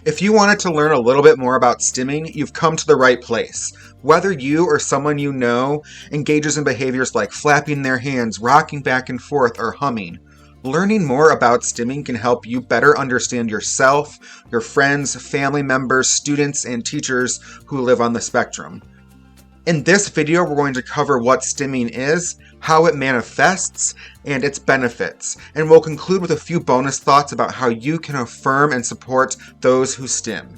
If you wanted to learn a little bit more about stimming, you've come to the right place. Whether you or someone you know engages in behaviors like flapping their hands, rocking back and forth, or humming, learning more about stimming can help you better understand yourself, your friends, family members, students, and teachers who live on the spectrum. In this video, we're going to cover what stimming is, how it manifests, and its benefits, and we'll conclude with a few bonus thoughts about how you can affirm and support those who stim.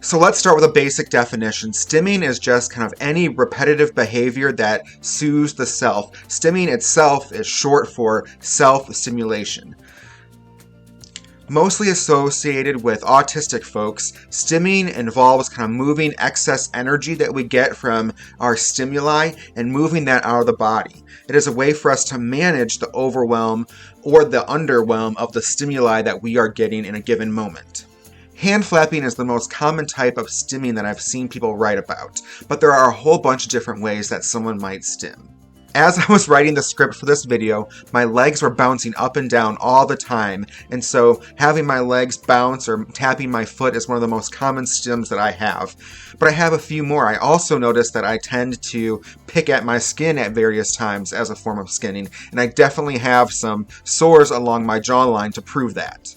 So let's start with a basic definition. Stimming is just kind of any repetitive behavior that soothes the self. Stimming itself is short for self-stimulation. Mostly associated with autistic folks, stimming involves kind of moving excess energy that we get from our stimuli and moving that out of the body. It is a way for us to manage the overwhelm or the underwhelm of the stimuli that we are getting in a given moment. Hand flapping is the most common type of stimming that I've seen people write about, but there are a whole bunch of different ways that someone might stim. As I was writing the script for this video, my legs were bouncing up and down all the time, and so having my legs bounce or tapping my foot is one of the most common stims that I have. But I have a few more. I also noticed that I tend to pick at my skin at various times as a form of skinning, and I definitely have some sores along my jawline to prove that.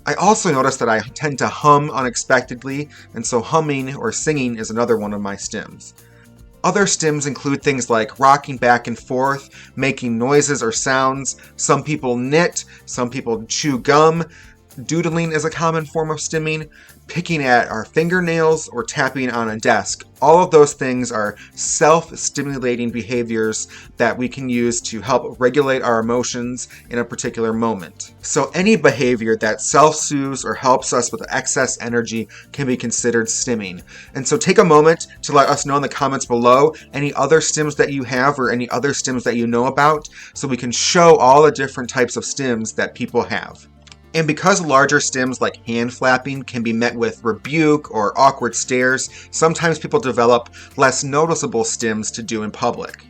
I also noticed that I tend to hum unexpectedly, and so humming or singing is another one of my stims. Other stims include things like rocking back and forth, making noises or sounds. Some people knit, some people chew gum. Doodling is a common form of stimming. Picking at our fingernails or tapping on a desk. All of those things are self-stimulating behaviors that we can use to help regulate our emotions in a particular moment. So any behavior that self-soothes or helps us with excess energy can be considered stimming. And so take a moment to let us know in the comments below any other stims that you have or any other stims that you know about, so we can show all the different types of stims that people have. And because larger stims like hand flapping can be met with rebuke or awkward stares, sometimes people develop less noticeable stims to do in public.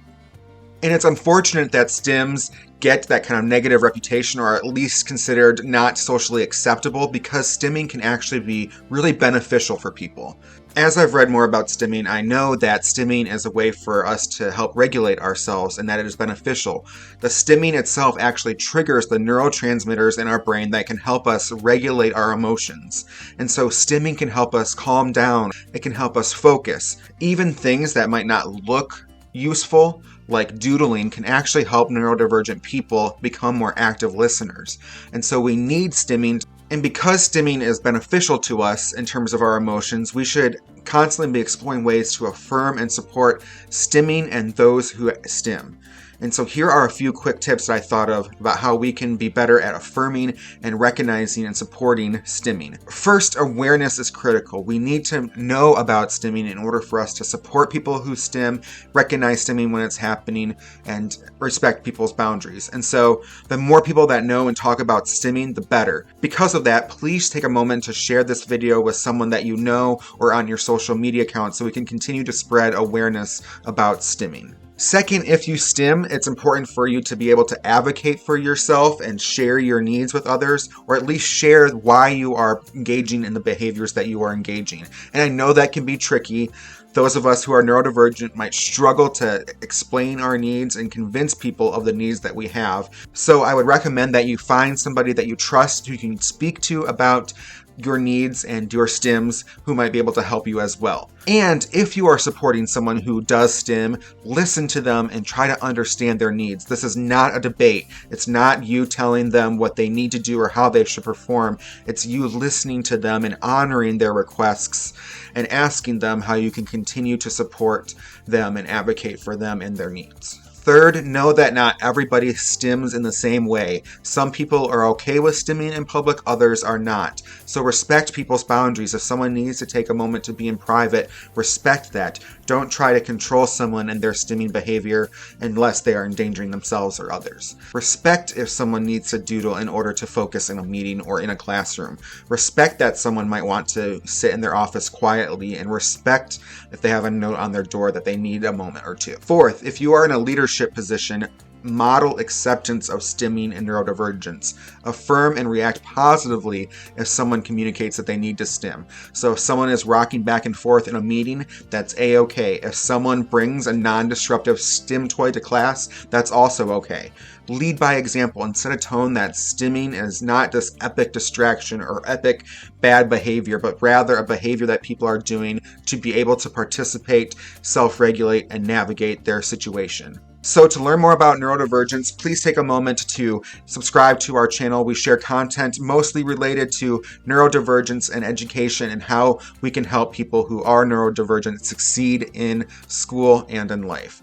And it's unfortunate that stims get that kind of negative reputation, or at least considered not socially acceptable, because stimming can actually be really beneficial for people. As I've read more about stimming, I know that stimming is a way for us to help regulate ourselves and that it is beneficial. The stimming itself actually triggers the neurotransmitters in our brain that can help us regulate our emotions. And so stimming can help us calm down. It can help us focus. Even things that might not look useful, like doodling, can actually help neurodivergent people become more active listeners. And so we need stimming. And because stimming is beneficial to us in terms of our emotions, we should constantly be exploring ways to affirm and support stimming and those who stim. And so here are a few quick tips that I thought of about how we can be better at affirming and recognizing and supporting stimming. First, awareness is critical. We need to know about stimming in order for us to support people who stim, recognize stimming when it's happening, and respect people's boundaries. And so the more people that know and talk about stimming, the better. Because of that, please take a moment to share this video with someone that you know or on your social media account so we can continue to spread awareness about stimming. Second, if you stim, it's important for you to be able to advocate for yourself and share your needs with others, or at least share why you are engaging in the behaviors that you are engaging. And I know that can be tricky. Those of us who are neurodivergent might struggle to explain our needs and convince people of the needs that we have. So I would recommend that you find somebody that you trust who you can speak to about your needs and your stims, who might be able to help you as well. And if you are supporting someone who does stim, listen to them and try to understand their needs. This is not a debate. It's not you telling them what they need to do or how they should perform. It's you listening to them and honoring their requests and asking them how you can continue to support them and advocate for them and their needs. Third, know that not everybody stims in the same way. Some people are okay with stimming in public, others are not. So respect people's boundaries. If someone needs to take a moment to be in private, respect that. Don't try to control someone and their stimming behavior unless they are endangering themselves or others. Respect if someone needs to doodle in order to focus in a meeting or in a classroom. Respect that someone might want to sit in their office quietly, and respect if they have a note on their door that they need a moment or two. Fourth, if you are in a leadership position, model acceptance of stimming and neurodivergence. Affirm and react positively if someone communicates that they need to stim. So if someone is rocking back and forth in a meeting, that's a-okay. If someone brings a non-disruptive stim toy to class, that's also okay. Lead by example and set a tone that stimming is not this epic distraction or epic bad behavior, but rather a behavior that people are doing to be able to participate, self-regulate, and navigate their situation. So to learn more about neurodivergence, please take a moment to subscribe to our channel. We share content mostly related to neurodivergence and education and how we can help people who are neurodivergent succeed in school and in life.